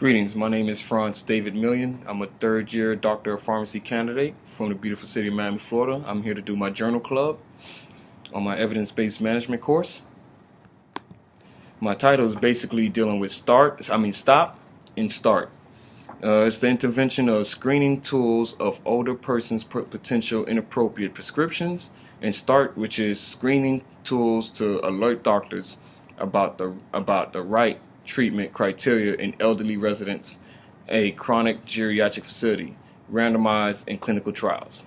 Greetings, my name is Frantz D.Millien. I'm a third-year Doctor of Pharmacy candidate from the beautiful city of Miami, Florida. I'm here to do my journal club on my evidence-based management course. My title is basically dealing with stop and start. It's the intervention of screening tools of older persons' potential inappropriate prescriptions, and start, which is screening tools to alert doctors about the right treatment criteria in elderly residents, a chronic geriatric facility, randomized in clinical trials.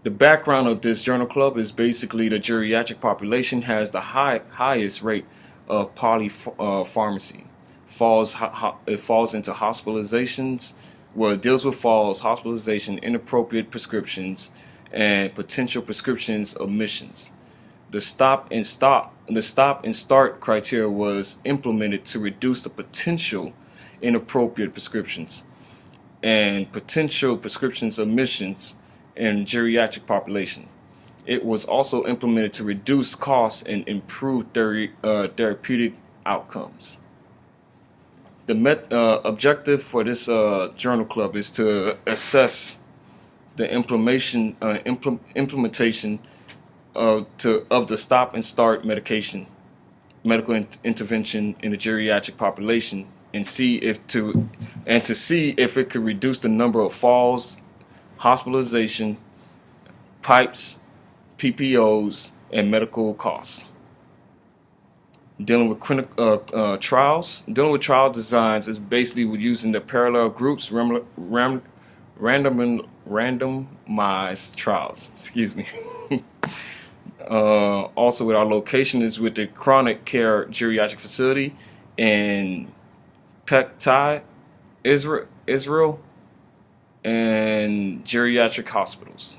The background of this journal club is basically the geriatric population has the highest rate of polypharmacy. It falls into hospitalizations, well, it deals with falls, hospitalization, inappropriate prescriptions, and potential prescriptions omissions. The stop and start criteria was implemented to reduce the potential inappropriate prescriptions and potential prescriptions omissions in geriatric population. It was also implemented to reduce costs and improve therapeutic outcomes. The objective for this journal club is to assess the implementation of the stop and start medical intervention in the geriatric population, and to see if it could reduce the number of falls, hospitalization, pipes, PPOs, and medical costs. Dealing with trials. Dealing with trial designs is basically with using the parallel groups, randomized trials. Excuse me. Also, with our location is with the chronic care geriatric facility in Pektai, Israel, and geriatric hospitals.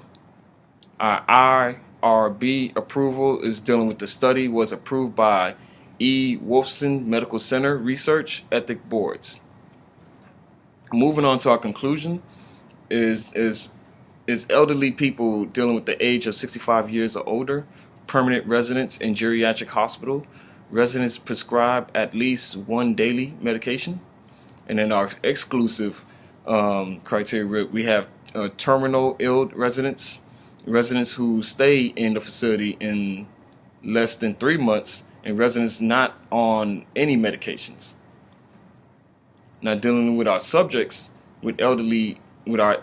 Our IRB approval is dealing with the study was approved by Wolfson Medical Center Research Ethic Boards. Moving on to our conclusion is elderly people dealing with the age of 65 years or older, permanent residents in geriatric hospital, residents prescribed at least one daily medication, and then our exclusive criteria, we have terminal ill residents who stay in the facility in less than 3 months, and residents not on any medications. Now, dealing with our subjects with elderly, with our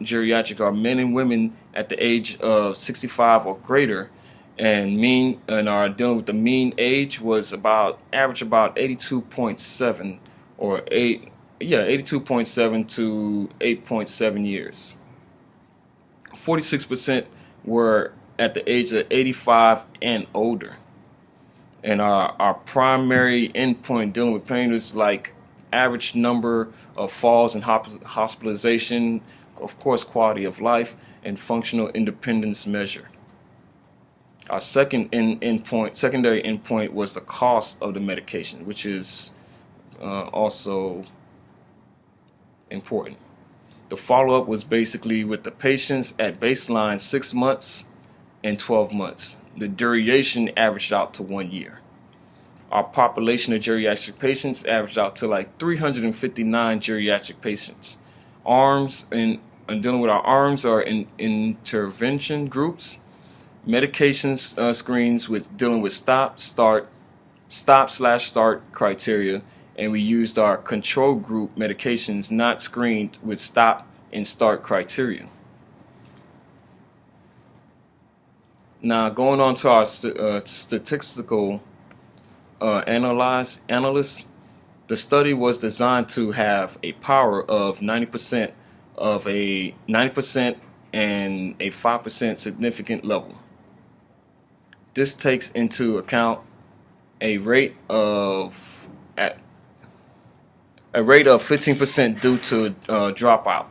geriatric, are men and women at the age of 65 or greater, and our dealing with the mean age was about 82.7 or 82.7 to 8.7 years. 46% were at the age of 85 and older. And our primary endpoint dealing with pain is like average number of falls and hospitalization, of course, quality of life, and functional independence measure. Our secondary endpoint was the cost of the medication, which is also important. The follow-up was basically with the patients at baseline 6 months and 12 months. The duration averaged out to 1 year. Our population of geriatric patients averaged out to like 359 geriatric patients. And dealing with our arms are in intervention groups, medications screens with dealing with stop/start criteria, and we used our control group medications not screened with stop and start criteria. Now, going on to our statistical analysis, the study was designed to have a power of 90% and a 5% significant level. This takes into account a rate of 15% due to dropout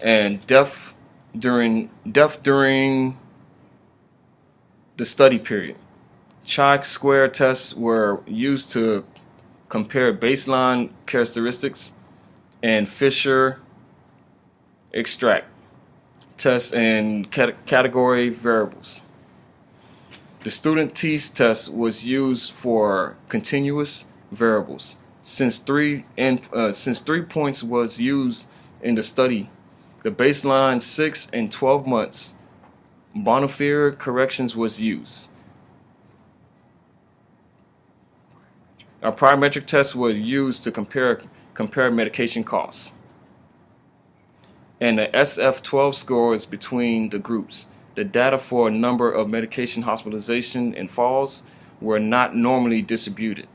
and death during the study period. Chi-square tests were used to compare baseline characteristics and Fisher extract tests and category variables. The student tease test was used for continuous variables. Since 3 points was used in the study, the baseline 6 and 12 months Bonnefier corrections was used. A parametric test was used to compare medication costs, and the SF12 scores between the groups. The data for a number of medication hospitalization and falls were not normally distributed.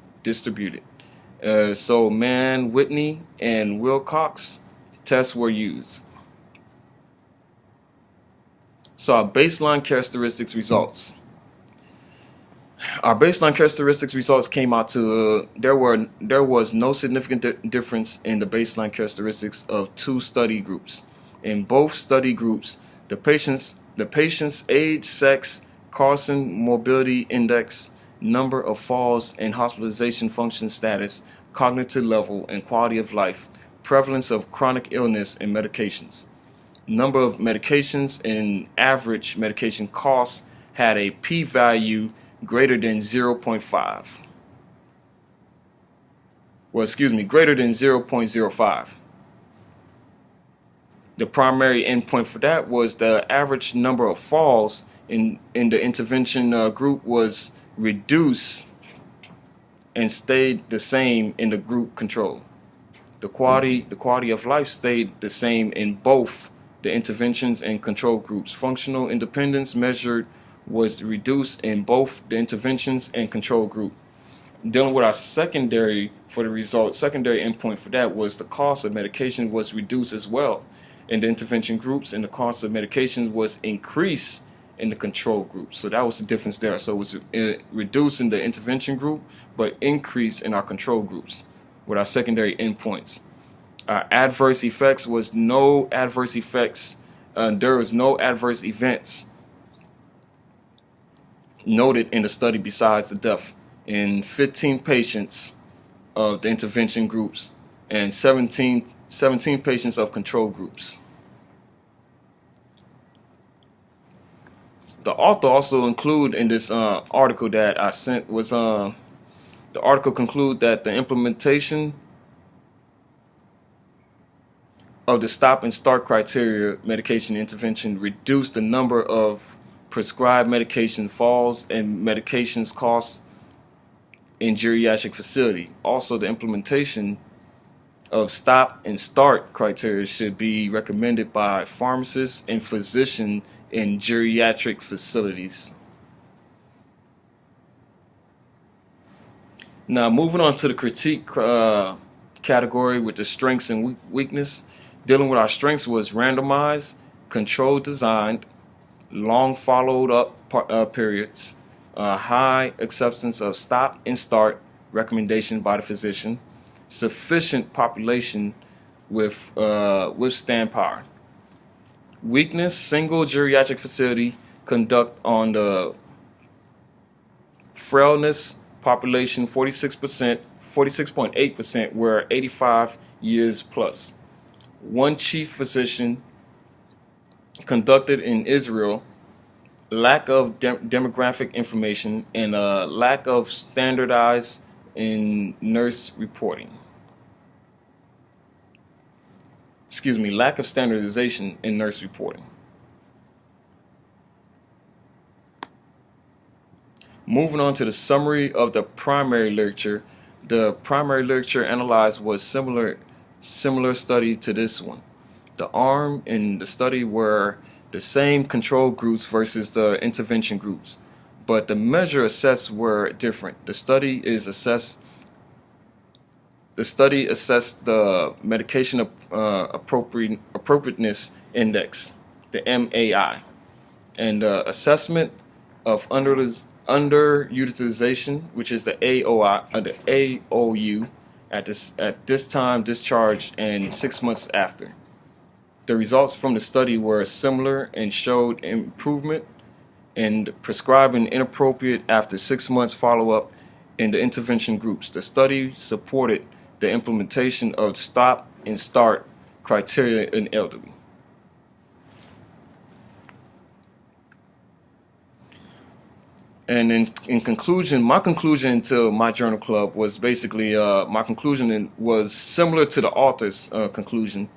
So Mann, Whitney, and Wilcox tests were used. So our baseline characteristics results. Our baseline characteristics results came out to there was no significant difference in the baseline characteristics of two study groups. In both study groups, the patient's age, sex, Carson mobility index, number of falls, and hospitalization function status, cognitive level, and quality of life, prevalence of chronic illness and medications, number of medications, and average medication costs had a p-value greater than 0.5. Greater than 0.05. The primary endpoint for that was the average number of falls in the intervention group was reduced and stayed the same in the group control. The quality of life stayed the same in both the interventions and control groups. Functional independence measured was reduced in both the interventions and control group. Dealing with our secondary endpoint for that was the cost of medication was reduced as well in the intervention groups, and the cost of medication was increased in the control group. So that was the difference there. So it was reduced in the intervention group, but increased in our control groups with our secondary endpoints. Adverse effects was no adverse effects. There was no adverse events noted in the study besides the death in 15 patients of the intervention groups and 17 patients of control groups. The author also included in this article that I sent was the article concluded that the implementation of the stop and start criteria medication intervention reduced the number of prescribed medication falls and medications costs in geriatric facility. Also, the implementation of stop and start criteria should be recommended by pharmacists and physicians in geriatric facilities. Now, moving on to the critique category with the strengths and weakness. Dealing with our strengths was randomized, controlled designed, long followed up periods, high acceptance of stop and start recommendation by the physician, sufficient population with withstand power. Weakness, single geriatric facility conduct on the frailness population 46.8% were 85 years plus. One chief physician conducted in Israel, lack of demographic information, and lack of standardized in nurse reporting. Lack of standardization in nurse reporting. Moving on to the summary of the primary literature. The primary literature analyzed was similar study to this one. The arm in the study were the same control groups versus the intervention groups, but the measure assessed were different. The study assessed the medication appropriateness index, the MAI, and the assessment of underutilization, which is the AOU, at this time discharge and 6 months after. The results from the study were similar and showed improvement in prescribing inappropriate after 6 months follow-up in the intervention groups. The study supported the implementation of stop and start criteria in elderly. And in conclusion, my conclusion to my journal club was basically my conclusion was similar to the author's conclusion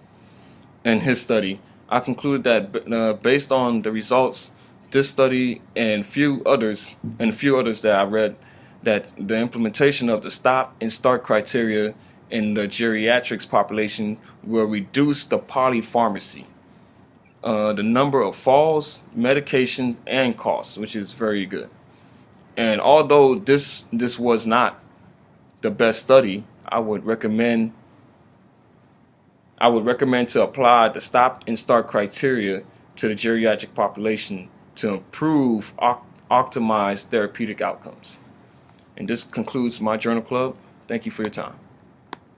in his study. I concluded that based on the results, this study and a few others that I read, that the implementation of the stop and start criteria in the geriatrics population will reduce the polypharmacy, the number of falls, medications, and costs, which is very good. And although this was not the best study, I would recommend to apply the stop and start criteria to the geriatric population to improve optimize therapeutic outcomes. And this concludes my journal club. Thank you for your time.